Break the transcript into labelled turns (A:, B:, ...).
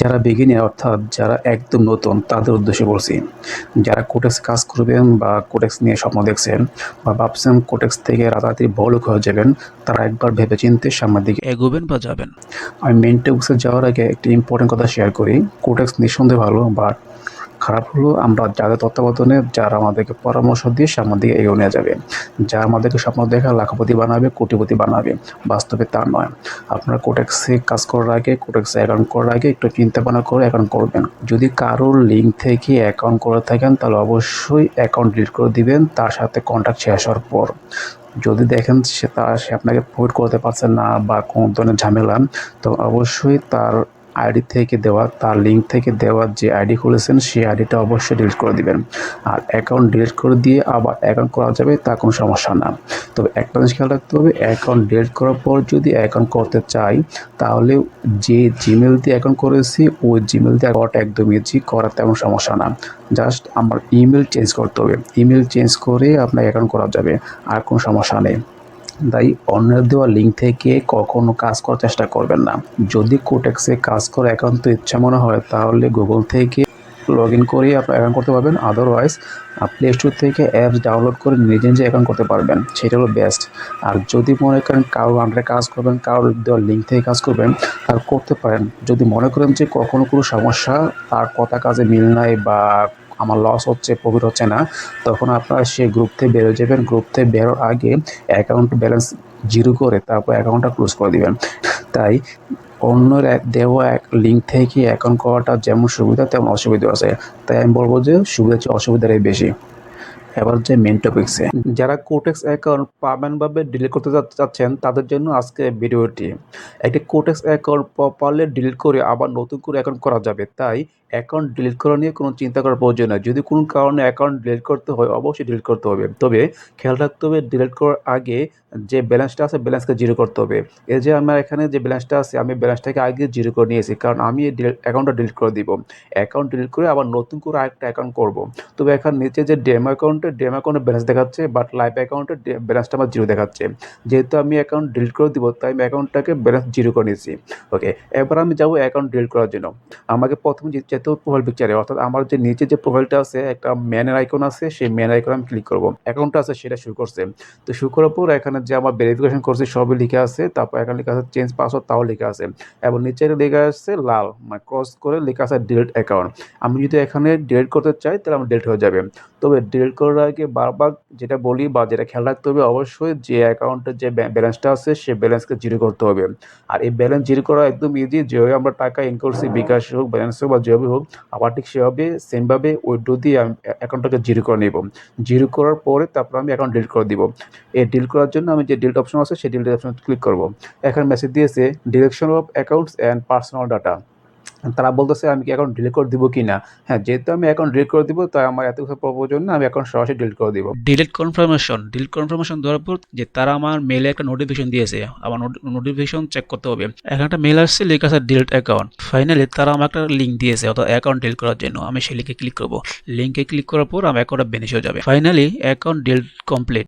A: যারা বিগিনার অর্থাৎ যারা একদম নতুন তাদের উদ্দেশ্যে বলছি। যারা কোটেক্স কাজ করবেন বা কোটেক্স নিয়ে স্বপ্ন দেখছেন বা ভাবছেন কোটেক্স থেকে রাতারাতি বড়লোক হয়ে যাবেন, তারা একবার ভেবেচিন্তে সামনের দিকে এগোবেন বা যাবেন। আমি মেইন টপিক্সে যাওয়ার আগে একটি ইম্পর্টেন্ট কথা শেয়ার করি। কোটেক্স নিঃসন্দেহে ভালো, বাট খারাপ হলো আমরা যাদের তত্ত্বাবধানে যারা আমাদেরকে পরামর্শ দিয়ে সামনের দিকে এগিয়ে নিয়ে যাবে, যারা আমাদেরকে স্বপ্ন দেখা লাখপতি বানাবে, কোটিপতি বানাবে, বাস্তবে তা নয়। আপনারা কোটেক্সে কাজ করার আগে, কোটেক্সে অ্যাকাউন্ট করার আগে একটু চিন্তা ভাবনা করে অ্যাকাউন্ট করবেন। যদি কারোর লিঙ্ক থেকে অ্যাকাউন্ট করে থাকেন তাহলে অবশ্যই অ্যাকাউন্ট ডিলিট করে দিবেন তার সাথে কন্ট্যাক্ট শেষ হওয়ার পর। যদি দেখেন সে আপনাকে প্রোভাইড করতে পারছেন না বা কোনো ধরনের ঝামেলা, তো অবশ্যই তার আইডি থেকে দেওয়া, তার লিঙ্ক থেকে দেওয়া যে আইডি খুলেছেন সেই আইডিটা অবশ্যই ডিলিট করে দিবেন। আর অ্যাকাউন্ট ডিলিট করে দিয়ে আবার অ্যাকাউন্ট করা যাবে, তা কোনো সমস্যা না। তবে একটা জিনিস খেয়াল রাখতে হবে, অ্যাকাউন্ট ডিলিট করার পর যদি অ্যাকাউন্ট করতে চাই তাহলে যে জিমেল দিয়ে অ্যাকাউন্ট করেছি ওই জিমেল দিয়ে করাটা একদমই ইজি, করা তেমন সমস্যা না। জাস্ট আমার ইমেল চেঞ্জ করতে হবে, ইমেল চেঞ্জ করে আপনার অ্যাকাউন্ট করা যাবে, আর কোনো সমস্যা নেই। তাই অন্যের দেওয়া লিঙ্ক থেকে কখনো কাজ করার চেষ্টা করবেন না। যদি কোটেক্সে কাজ করা একান্ত ইচ্ছা মনে হয় তাহলে গুগল থেকে লগ ইন করে আপনার অ্যাকাউন্ট করতে পারবেন, আদারওয়াইজ প্লে স্টোর থেকে অ্যাপস ডাউনলোড করে নিজে নিজে অ্যাকাউন্ট করতে পারবেন, সেটা হলো বেস্ট। আর যদি মনে করেন কারোর আন্ডারে কাজ করবেন, কারোর দেওয়ার লিঙ্ক থেকে কাজ করবেন, তাহলে করতে পারেন। যদি মনে করেন যে কখনো কোনো সমস্যা, তার কথা কাজে মিল নাই বা আমার লস হচ্ছে, প্রফিট হচ্ছে না, তখন আপনারা সেই গ্রুপ থেকে বেরোয় যাবেন। গ্রুপ থেকে বেরোর আগে অ্যাকাউন্ট ব্যালেন্স জিরো করে তারপর অ্যাকাউন্টটা ক্লোজ করে দিবেন। তাই অন্যের দেওয়া এক লিঙ্ক থেকে অ্যাকাউন্ট করাটা যেমন সুবিধা তেমন অসুবিধা আছে। তাই আমি বলবো যে সুবিধার চেয়ে অসুবিধাটাই বেশি। এবার যে মেন টপিক্সে, যারা কোটেক্স অ্যাকাউন্ট পার্মানেন্টভাবে ডিলিট করতে চাচ্ছেন তাদের জন্য আজকে ভিডিওটি। একটি কোটেক্স অ্যাকাউন্ট প্রপারলি ডিলিট করে আবার নতুন করে অ্যাকাউন্ট করা যাবে, তাই অ্যাকাউন্ট ডিলিট করা নিয়ে কোনো চিন্তা করার প্রয়োজন নেই। যদি কোনো কারণে অ্যাকাউন্ট ডিলিট করতে হয় অবশ্যই ডিলিট করতে হবে, তবে খেয়াল রাখতে হবে ডিলিট করার আগে যে ব্যালেন্সটা আছে ব্যালেন্সকে জিরো করতে হবে। এই যে আমার এখানে যে ব্যালেন্সটা আছে আমি ব্যালেন্সটাকে আগে জিরো করে নিয়েছি, কারণ আমি এই অ্যাকাউন্টটা ডিলিট করে দিব। অ্যাকাউন্ট ডিলিট করে আবার নতুন করে আরেকটা অ্যাকাউন্ট করব। তবে এখন নিচে যে ডেমো অ্যাকাউন্টে ব্যালেন্স দেখাচ্ছে, বাট লাইভ অ্যাকাউন্টে ব্যালেন্সটা আমার জিরো দেখাচ্ছে। যেহেতু আমি অ্যাকাউন্ট ডিলিট করে দিব তাই আমি অ্যাকাউন্টটাকে ব্যালেন্স জিরো করে নিয়েছি। ওকে, এবার আমি যাবো অ্যাকাউন্ট ডিলিট করার জন্য। আমাকে প্রথমে যেতে হবে প্রোফাইল পিকচারে, অর্থাৎ আমার যে নিচে যে প্রোফাইলটা আছে একটা ম্যানের আইকন আছে, সেই ম্যান আইকনে আমি ক্লিক করবো। অ্যাকাউন্টটা আছে সেটা শুরু করছে, তো শুরু করার পর এখানে যে আমার ভেরিফিকেশন করছি সবই লিখে আছে, তারপর এখানে লেখা আছে চেঞ্জ পাসওয়ার্ড, তাও লেখা আছে, এবং নিচে লেখা আছে লাল মানে ক্রস করে লেখা আছে ডিলিট অ্যাকাউন্ট। আমি যদি এখানে ডিলিট করতে চাই তাহলে আমার ডিলিট হয়ে যাবে। তবে ডিলিট করার আগে বারবার যেটা বলি বা যেটা খেয়াল রাখতে হবে, অবশ্যই যে অ্যাকাউন্টের যে ব্যালেন্সটা আছে সেই ব্যালেন্সকে জিরো করতে হবে। আর এই ব্যালেন্স জিরো করা একদম ইজি। যেভাবে আমরা টাকা ইন করছি, বিকাশ হোক, ব্যালেন্স হোক বা যেভাবে হোক, আবার ঠিক সেভাবে সেমভাবে উইথড্র দিয়ে আমি অ্যাকাউন্টটাকে জিরো করে নেব। জিরো করার পরে তারপর আমি অ্যাকাউন্ট ডিলিট করে দিব। এই ডিলিট করার জন্য আমি যে ডিলিট অপশন আছে সেই ডিলিট অপশন ক্লিক করব। এখানে মেসেজ দিয়েছে direction of accounts and personal data. তারা বলতেছে আমি কি অ্যাকাউন্ট ডিলিট করে দিব কি না। হ্যাঁ, যেহেতু আমি অ্যাকাউন্ট ডিলিট করে দিব তাই আমার এত কিছু প্রয়োজন না, আমি অ্যাকাউন্ট সরাসরি ডিলিট করে দিব। ডিলিট কনফার্মেশন দেওয়ার পর যে তারা আমার মেইলে একটা নোটিফিকেশন দিয়েছে, আমার নোটিফিকেশন চেক করতে হবে। এখানে একটা মেইল আসছে, লেখা আছে ডিলিট অ্যাকাউন্ট। ফাইনালি তারা আমার একটা লিঙ্ক দিয়েছে অর্থাৎ অ্যাকাউন্ট ডিলিট করার জন্য। আমি সেই লিঙ্কে ক্লিক করব। লিঙ্কে ক্লিক করার পর আমার অ্যাকাউন্টটা বেনিশ হয়ে যাবে। Finally account delete complete.